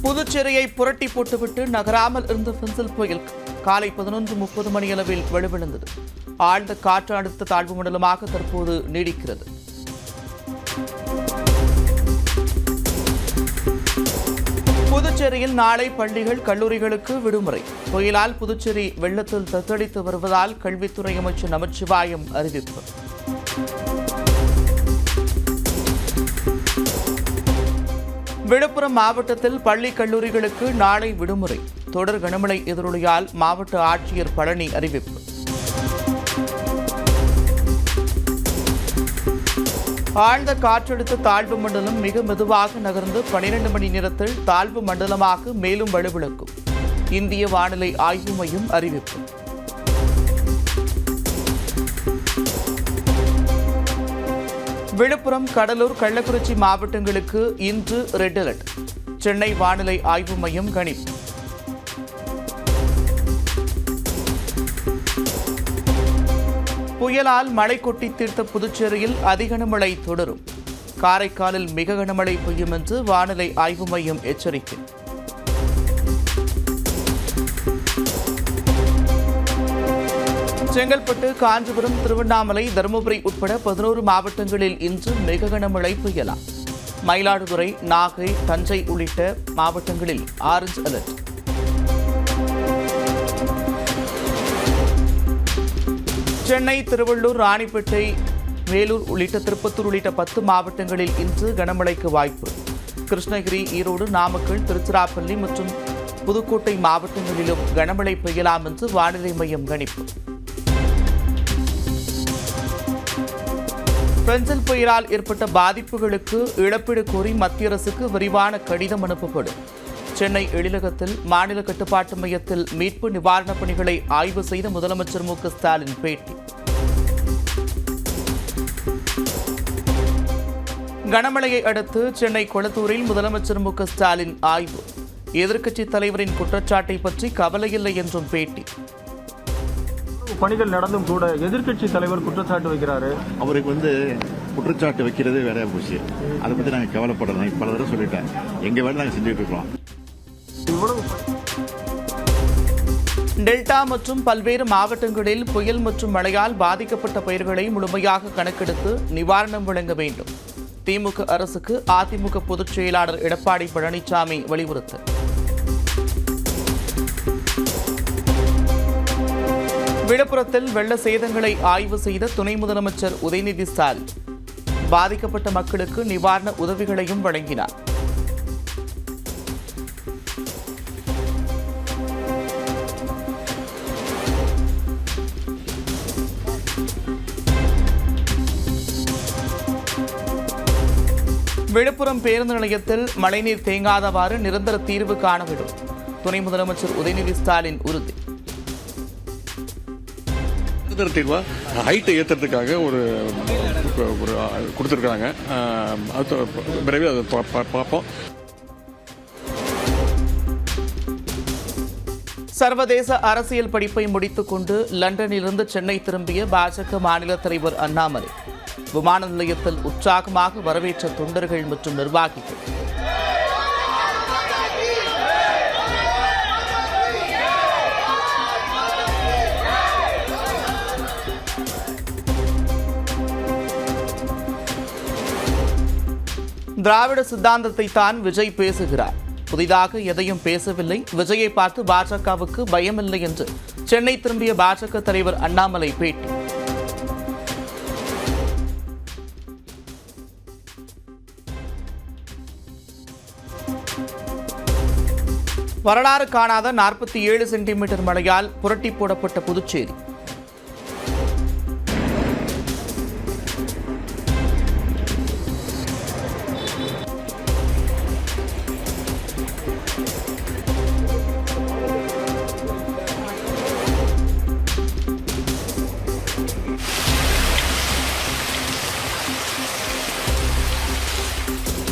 புதுச்சேரியை புரட்டி போட்டுவிட்டு நகராமல் இருந்த பென்சில் புயல் காலை 11:30 மணியளவில் வலுவிழந்தது. ஆழ்ந்த காற்றழுத்த தாழ்வு மண்டலமாக தற்போது நீடிக்கிறது. புதுச்சேரியில் நாளை பள்ளிகள், கல்லூரிகளுக்கு விடுமுறை. புயலால் புதுச்சேரி வெள்ளத்தில் தத்தளித்து வருவதால் கல்வித்துறை அமைச்சர் நமச்சிவாயம் அறிவிப்பு. விழுப்புரம் மாவட்டத்தில் பள்ளி, கல்லூரிகளுக்கு நாளை விடுமுறை. தொடர் கனமழை எதிரொலியால் மாவட்ட ஆட்சியர் பழனி அறிவிப்பு. ஆழ்ந்த காற்றழுத்த தாழ்வு மண்டலம் மிக மெதுவாக நகர்ந்து 12 மணி நேரத்தில் தாழ்வு மண்டலமாக மேலும் வலுவிழக்கும். இந்திய வானிலை ஆய்வு மையம் அறிவிப்பு. விழுப்புரம், கடலூர், கள்ளக்குறிச்சி மாவட்டங்களுக்கு இன்று ரெட் அலர்ட். சென்னை வானிலை ஆய்வு மையம் கணிப்பு. புயலால் மழை கொட்டி தீர்த்த புதுச்சேரியில் அதிகனமழை தொடரும். காரைக்காலில் மிக கனமழை பெய்யும் என்று வானிலை ஆய்வு மையம் எச்சரிக்கை. செங்கல்பட்டு, காஞ்சிபுரம், திருவண்ணாமலை, தருமபுரி உட்பட 11 மாவட்டங்களில் இன்று மிக கனமழை பெய்யலாம். மயிலாடுதுறை, நாகை, தஞ்சை உள்ளிட்ட மாவட்டங்களில் ஆரஞ்சு அலர்ட். சென்னை, திருவள்ளூர், ராணிப்பேட்டை, வேலூர் உள்ளிட்ட திருப்பத்தூர் உள்ளிட்ட 10 மாவட்டங்களில் இன்று கனமழைக்கு வாய்ப்பு. கிருஷ்ணகிரி, ஈரோடு, நாமக்கல், திருச்சிராப்பள்ளி மற்றும் புதுக்கோட்டை மாவட்டங்களிலும் கனமழை பெய்யலாம் என்று வானிலை மையம் கணிப்பு. பென்சில் புயலால் ஏற்பட்ட பாதிப்புகளுக்கு இழப்பீடு கோரி மத்திய அரசுக்கு விரிவான கடிதம் அனுப்பப்படும். சென்னை எழிலகத்தில் மாநில கட்டுப்பாட்டு மையத்தில் மீட்பு நிவாரணப் பணிகளை ஆய்வு செய்த முதலமைச்சர் மு.க.ஸ்டாலின் பேட்டி. கனமழையை அடுத்து சென்னை கொளத்தூரில் முதலமைச்சர் மு.க.ஸ்டாலின் ஆய்வு. எதிர்க்கட்சித் தலைவரின் குற்றச்சாட்டை பற்றி கவலையில்லை என்றும் பேட்டி. பணிகள் நடந்தும் கூட எதிர்க்கட்சி தலைவர் குற்றச்சாட்டு வைக்கிறாரு. அவருக்கு குற்றச்சாட்டு வைக்கிறதே வேற போச்சு. அதை பத்தி நாங்கள் கவலைப்படலாம். பல தடவை சொல்லிட்டேன், எங்க வேலை நாங்கள் செஞ்சுட்டு இருக்கோம். டெல்டா மற்றும் பல்வேறு மாவட்டங்களில் புயல் மற்றும் மழையால் பாதிக்கப்பட்ட பயிர்களை முழுமையாக கணக்கெடுத்து நிவாரணம் வழங்க வேண்டும். திமுக அரசுக்கு அதிமுக பொதுச் செயலாளர் எடப்பாடி பழனிசாமி வலியுறுத்தல். விழுப்புரத்தில் வெள்ள சேதங்களை ஆய்வு செய்த துணை முதலமைச்சர் உதயநிதி ஸ்டாலின் பாதிக்கப்பட்ட மக்களுக்கு நிவாரண உதவிகளையும் வழங்கினார். விழுப்புரம் பேருந்து நிலையத்தில் மழைநீர் தேங்காதவாறு நிரந்தர தீர்வு காண வேண்டும். துணை முதலமைச்சர் உதயநிதி ஸ்டாலின் உறுதி. ஹைட்டை ஏற்றுறதுக்காக ஒரு கொடுத்துருக்காங்க. அது விரைவில் அதை பார்ப்போம். சர்வதேச அரசியல் படிப்பை முடித்துக் கொண்டு லண்டனிலிருந்து சென்னை திரும்பிய பாஜக மாநில தலைவர் அண்ணாமலை விமான நிலையத்தில் உற்சாகமாக வரவேற்ற தொண்டர்கள் மற்றும் நிர்வாகிகள். திராவிட சித்தாந்தத்தை தான் விஜய் பேசுகிறார். புதிதாக எதையும் பேசவில்லை. விஜயை பார்த்து பாஜகவுக்கு பயமில்லை என்று சென்னை திரும்பிய பாஜக தலைவர் அண்ணாமலை பேட்டி. வரலாறு காணாத 47 சென்டிமீட்டர் மழையால் புரட்டி போடப்பட்ட புதுச்சேரி.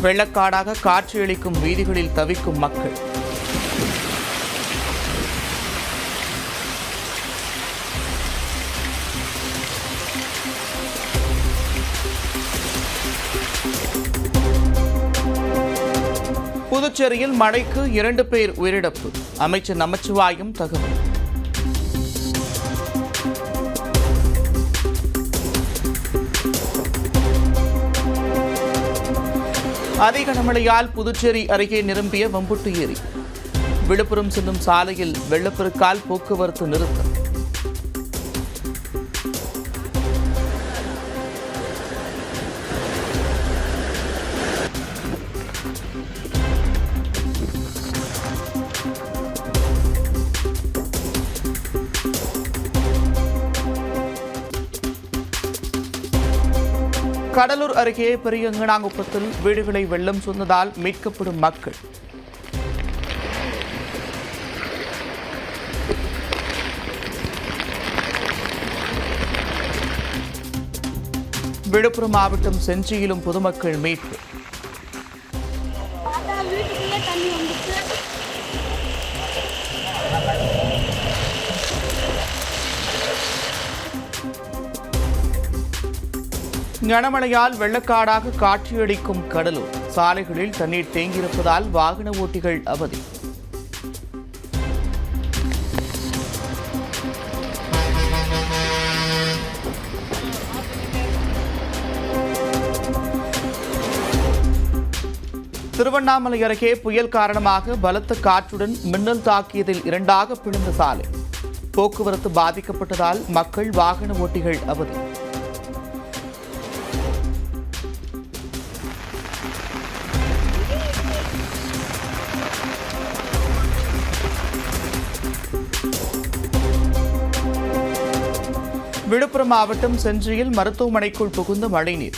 வெள்ளக்காடாக காட்சியளிக்கும் வீதிகளில் தவிக்கும் மக்கள். புதுச்சேரியில் மழைக்கு 2 பேர் உயிரிழப்பு. அமைச்சர் நமச்சிவாயம் தகவல். அதிக கனமழையால் புதுச்சேரி அருகே நிரம்பிய வம்புட்டு ஏரி. விழுப்புரம் செல்லும் சாலையில் வெள்ளப்பெருக்கால் போக்குவரத்து நிறுத்தம். கடலூர் அருகே பெரியங்கனாங்குப்பத்தில் வீடுகளை வெள்ளம் சூழ்ந்ததால் மீட்கப்படும் மக்கள். விழுப்புரம் மாவட்டம் செஞ்சியிலும் பொதுமக்கள் மீட்பு. கனமழையால் வெள்ளக்காடாக காட்சியளிக்கும் கடலூர். சாலைகளில் தண்ணீர் தேங்கியிருப்பதால் வாகன ஓட்டிகள் அவதி. திருவண்ணாமலை அருகே புயல் காரணமாக பலத்த காற்றுடன் மின்னல் தாக்கியதில் 2ஆக பிளந்த சாலை. போக்குவரத்து பாதிக்கப்பட்டதால் மக்கள் வாகன ஓட்டிகள் அவதி. விழுப்புரம் மாவட்டம் செஞ்சியில் மருத்துவமனைக்குள் புகுந்த மழைநீர்.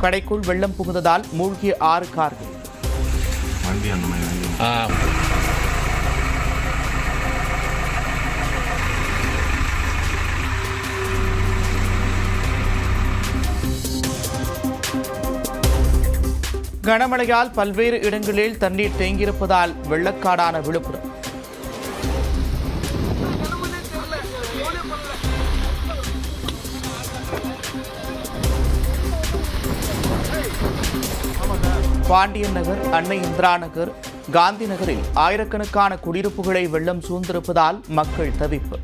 கடைக்குள் வெள்ளம் புகுந்ததால் மூழ்கிய 6 கார்கள். கனமழையால் பல்வேறு இடங்களில் தண்ணீர் தேங்கியிருப்பதால் வெள்ளக்காடான விழுப்புரம். பாண்டியன் நகர், அன்னை இந்திரா நகர், காந்தி நகரில் ஆயிரக்கணக்கான குடியிருப்புகளை வெள்ளம் சூழ்ந்திருப்பதால் மக்கள் தவிப்பு.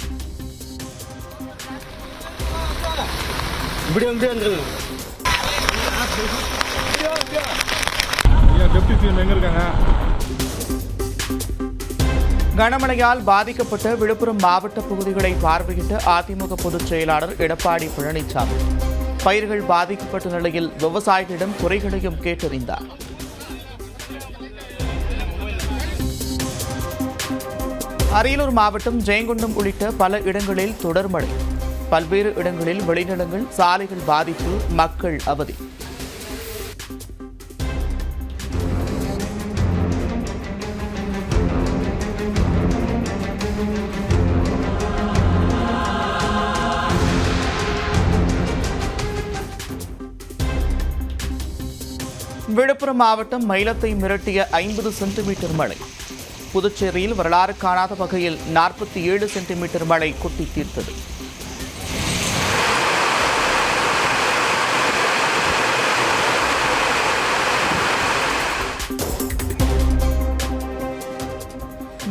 கனமழையால் பாதிக்கப்பட்ட விழுப்புரம் மாவட்ட பகுதிகளை பார்வையிட்ட அதிமுக பொதுச் செயலாளர் எடப்பாடி பழனிசாமி பயிர்கள் பாதிக்கப்பட்ட நிலையில் விவசாயிகளிடம் குறைகளையும் கேட்டறிந்தார். அரியலூர் மாவட்டம் ஜெயங்கொண்டம் உள்ளிட்ட பல இடங்களில் தொடர் மழை. பல்வேறு இடங்களில் விளைநிலங்கள், சாலைகள் பாதிப்பு, மக்கள் அவதி. விழுப்புரம் மாவட்டம் மயிலத்தை மிரட்டிய 50 சென்டிமீட்டர் மழை. புதுச்சேரியில் வரலாறு காணாத வகையில் 47 சென்டிமீட்டர் மழை கொட்டி தீர்த்தது.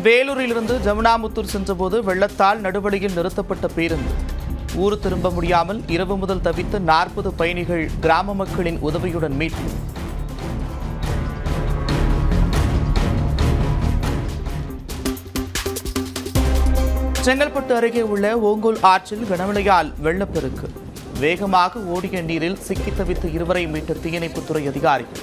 வேலூரிலிருந்து ஜமுனாமுத்தூர் சென்றபோது வெள்ளத்தால் நடுவழியில் நிறுத்தப்பட்ட பேருந்து. ஊர் திரும்ப முடியாமல் இரவு முதல் தவித்த 40 பயணிகள் கிராம மக்களின் உதவியுடன் மீட்பு. செங்கல்பட்டு அருகே உள்ள ஓங்கோல் ஆற்றில் கனமழையால் வெள்ளப்பெருக்கு. வேகமாக ஓடிய நீரில் சிக்கி தவித்த 2 மீட்ட தீயணைப்புத்துறை அதிகாரிகள்.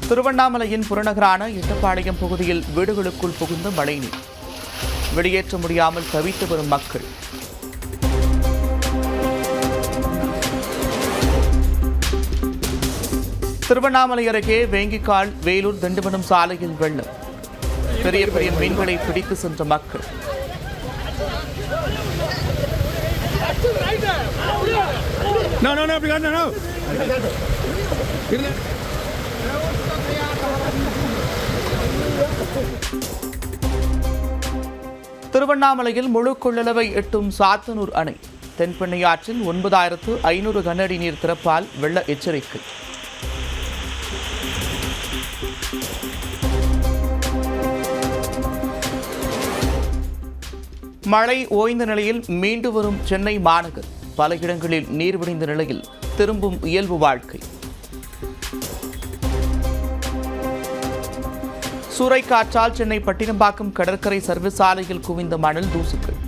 திருவண்ணாமலையின் புறநகரான எட்டப்பாளையம் பகுதியில் வீடுகளுக்குள் புகுந்த மழைநீர். வெளியேற்ற முடியாமல் தவித்து வரும் மக்கள். திருவண்ணாமலை அருகே வேங்கிக்கால், வேலூர், திண்டிவனம் சாலையில் வெள்ளம். பெரிய பெரிய மீன்களை பிடித்து சென்ற மக்கள். திருவண்ணாமலையில் முழு கொள்ளளவை எட்டும் சாத்தனூர் அணை. தென்பெண்ணை ஆற்றில் 9500 கனஅடி நீர் திறப்பால் வெள்ள எச்சரிக்கை. மழை ஓய்ந்த நிலையில் மீண்டு வரும் சென்னை மாநகர். பல இடங்களில் நீர் வடிந்த நிலையில் திரும்பும் இயல்பு வாழ்க்கை. சூறைக்காற்றால் சென்னை பட்டினப்பாக்கம் கடற்கரை சர்வீஸ் சாலையில் குவிந்த மணல் தூசுகள்.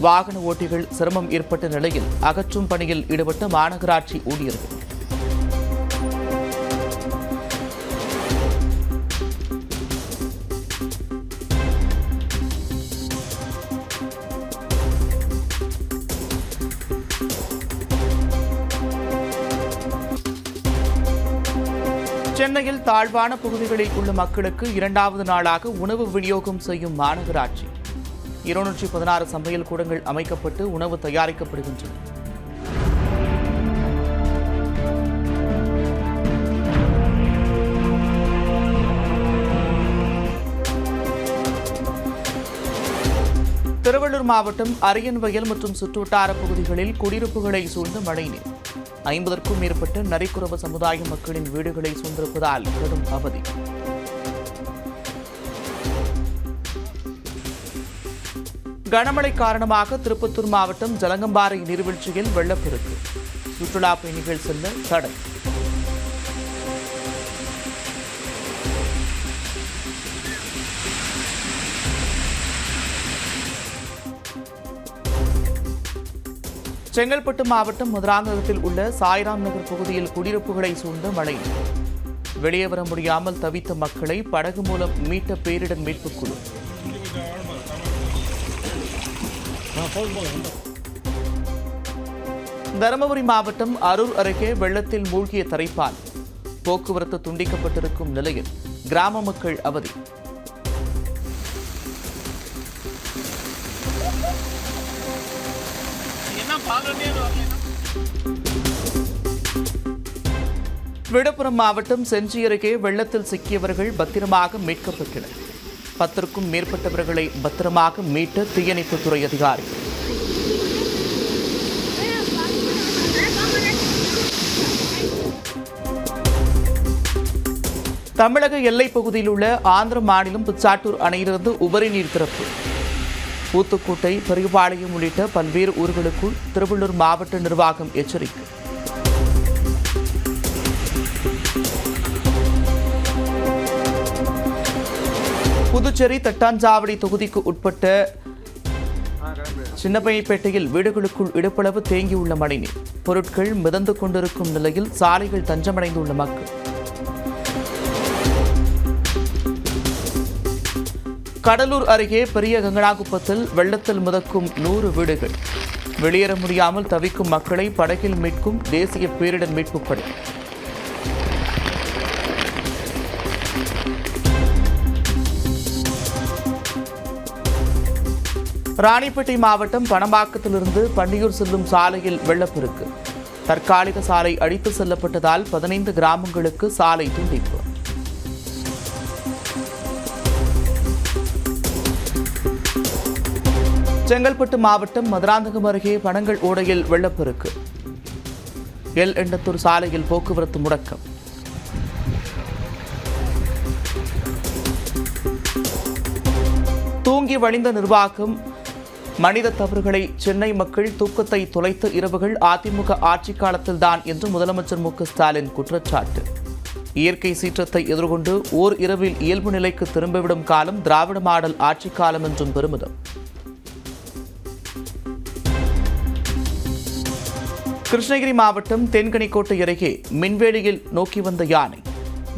வாகன ஓட்டிகள் சிரமம் ஏற்பட்ட நிலையில் அகற்றும் பணியில் ஈடுபட்ட மாநகராட்சி ஊழியர்கள். சென்னையில் தாழ்வான பகுதிகளில் உள்ள மக்களுக்கு 2வது நாளாக உணவு விநியோகம் செய்யும் மாநகராட்சி. 216 சமையல் கூடங்கள் அமைக்கப்பட்டு உணவு தயாரிக்கப்படுகின்றன. திருவள்ளூர் மாவட்டம் அரியன்வயல் மற்றும் சுற்றுவட்டார பகுதிகளில் குடியிருப்புகளை சூழ்ந்த மழைநீர். 50க்கும் மேற்பட்ட நரிக்குறவ சமுதாய மக்களின் வீடுகளை சூழ்ந்திருப்பதால் கடும் அவதி. கனமழை காரணமாக திருப்பத்தூர் மாவட்டம் ஜலகம்பாறை நீர்வீழ்ச்சியில் வெள்ளப்பெருக்கு. சுற்றுலா பயணிகள் செல்ல தடை. செங்கல்பட்டு மாவட்டம் மதுராந்தகத்தில் உள்ள சாய்ராம் நகர் பகுதியில் குடியிருப்புகளை சூழ்ந்த மழை. வெளியே வர முடியாமல் தவித்த மக்களை படகு மூலம் மீட்ட பேரிடர் மீட்புக் குழு. தருமபுரி மாவட்டம் அரூர் அருகே வெள்ளத்தில் மூழ்கிய தரைப்பால். போக்குவரத்து துண்டிக்கப்பட்டிருக்கும் நிலையில் கிராம மக்கள் அவதி. விழுப்புரம் மாவட்டம் செஞ்சி அருகே வெள்ளத்தில் சிக்கியவர்கள் பத்திரமாக மீட்கப்பட்டனர். 10க்கும் மேற்பட்டவர்களை பத்திரமாக மீட்ட தீயணைப்புத்துறை அதிகாரி. தமிழக எல்லைப் பகுதியில் உள்ள ஆந்திர மாநிலம் பிச்சாட்டூர் அணையிலிருந்து உபரி நீர் திறப்பு. ஊத்துக்கோட்டை, பெரியபாளையம் உள்ளிட்ட பல்வேறு ஊர்களுக்குள் திருவள்ளூர் மாவட்ட நிர்வாகம் எச்சரிக்கை. புதுச்சேரி தட்டாஞ்சாவடி தொகுதிக்கு உட்பட்ட சின்னப்பையப்பேட்டையில் வீடுகளுக்குள் இடுப்பளவு தேங்கியுள்ள மழைநீர். பொருட்கள் மிதந்து கொண்டிருக்கும் நிலையில் சாலைகள் தஞ்சமடைந்துள்ள மக்கள். கடலூர் அருகே பெரிய கங்கனாகுப்பத்தில் வெள்ளத்தில் மிதக்கும் 100 வீடுகள். வெளியேற முடியாமல் தவிக்கும் மக்களை படகில் மீட்கும் தேசிய பேரிடர் மீட்புப் படை. ராணிப்பேட்டை மாவட்டம் பணம்பாக்கத்திலிருந்து பண்டியூர் செல்லும் சாலையில் வெள்ளப்பெருக்கு. தற்காலிக சாலை அடித்து செல்லப்பட்டதால் 15 கிராமங்களுக்கு சாலை துண்டிப்பு. செங்கல்பட்டு மாவட்டம் மதுராந்தகம் அருகே பனங்கல் ஓடையில் வெள்ளப்பெருக்கு. எண்ணத்தூர் சாலையில் போக்குவரத்து முடக்கம். தூங்கி வழிந்த நிர்வாகம், மனித தவறுகளை சென்னை மக்கள் தூக்கத்தை தொலைத்த இரவுகள் அதிமுக ஆட்சி காலத்தில்தான் என்று முதலமைச்சர் மு.க.ஸ்டாலின் குற்றச்சாட்டு. இயற்கை சீற்றத்தை எதிர்கொண்டு ஓர் இரவில் இயல்பு நிலைக்கு திரும்பிவிடும் காலம் திராவிட மாடல் ஆட்சி காலம் என்றும் பெருமிதம். கிருஷ்ணகிரி மாவட்டம் தேன்கனிக்கோட்டை அருகே மின்வேலியில் நோக்கி வந்த யானை.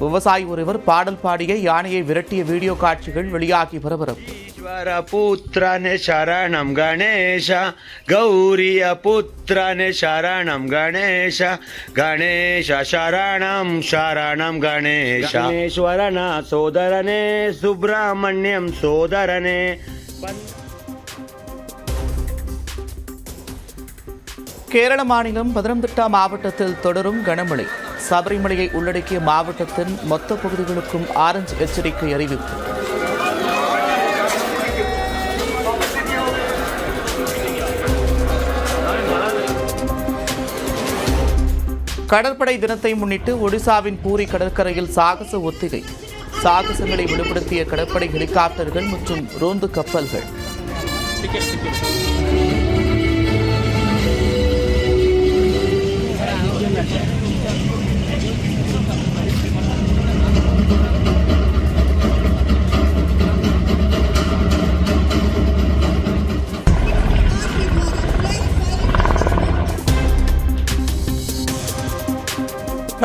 விவசாயி ஒருவர் பாடல் பாடிய யானையை விரட்டிய வீடியோ காட்சிகள் வெளியாகி பரபரப்பு. புத்திரனே சரணம் கணேஷ, கௌரிய புத்திரனே சரணம் கணேஷ, கணேஷ சரணம் சரணம் கணேஷ, கணேஸ்வரன சோதரனே சுப்பிரமணியம் சோதரனே. கேரள மாநிலம் பதனம்திட்டா மாவட்டத்தில் தொடரும் கனமழை. சபரிமலையை உள்ளடக்கிய மாவட்டத்தின் மொத்த பகுதிகளுக்கும் ஆரஞ்சு எச்சரிக்கை அறிவிப்பு. கடற்படை தினத்தை முன்னிட்டு ஒடிசாவின் பூரி கடற்கரையில் சாகச ஒத்திகை. சாகசங்களை வெளிப்படுத்திய கடற்படை ஹெலிகாப்டர்கள் மற்றும் ரோந்து கப்பல்கள்.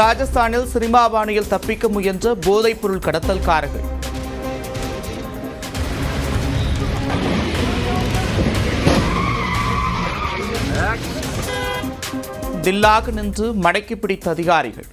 ராஜஸ்தானில் சினிமா பாணியில் தப்பிக்க முயன்ற போதைப்பொருள் கடத்தல்காரர்கள். தில்லாக நின்று மடக்கி பிடித்த அதிகாரிகள்.